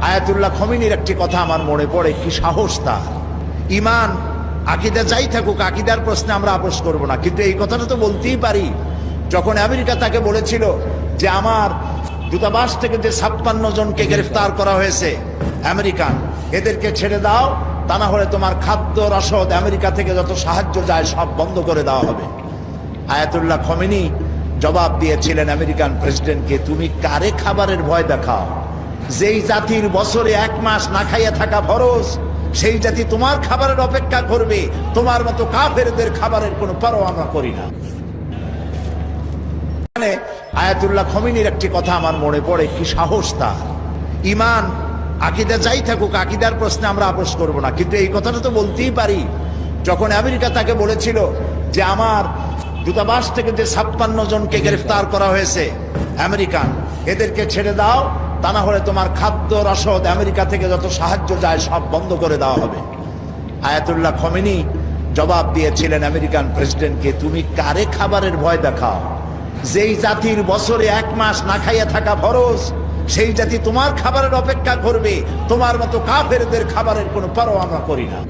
Ayatollah খমিনীর একটি কথা আমার মনে পড়ে, কি সাহস তার! ইমান আকীদা যাই থাকুক, আকীদার প্রশ্নে আমরা আপোষ করব না, কিন্তু এই কথাটা তো বলতেই পারি। যখন আমেরিকা তাকে বলেছিল যে আমার দূতাবাস থেকে যে 56 জনকে গ্রেফতার করা হয়েছে আমেরিকান, এদেরকে ছেড়ে দাও, তা না হলে তোমার খাদ্য রসদ আমেরিকা থেকে যত সাহায্য যায় সব বন্ধ করে দেওয়া হবে। আয়াতুল্লাহ খমেনী জবাব দিয়েছিলেন আমেরিকান প্রেসিডেন্টকে, তুমি কারে খাবারের ভয় দেখাও? যেই জাতির বছরে 1 মাস না খাইয়া থাকা ফরজ, সেই জাতি তোমার খাবারের অপেক্ষা করবে। তোমার মতো কাফেরদের খাবারের কোনো পরোয়া আমরা করি না। আয়াতুল্লাহ খমিনীর একটি কথা আমার মনে পড়ে, কি সাহস তার! ইমান আকীদা যাই থাকুক, আকীদার প্রশ্নে আমরা আপোষ করব না, কিন্তু এই কথাটা তো বলতেই পারি। যখন আমেরিকা তাকে বলেছিল যে আমার দূতাবাস থেকে যে 56 জনকে গ্রেফতার করা হয়েছে আমেরিকান, এদেরকে ছেড়ে দাও, তা না হলে তোমার খাদ্য রসদ আমেরিকা থেকে যত সাহায্য যায় সব বন্ধ করে দেওয়া হবে। আয়াতুল্লাহ খমেনী জবাব দিয়েছিলেন আমেরিকান প্রেসিডেন্টকে, তুমি কারে খাবারের ভয় দেখাও? যেই জাতির বছরে 1 মাস না খাইয়া থাকা ফরজ, সেই জাতি তোমার খাবারের অপেক্ষা করবে। তোমার মতো কাফেরদের খাবারের কোনো পরোয়া আমরা করি না।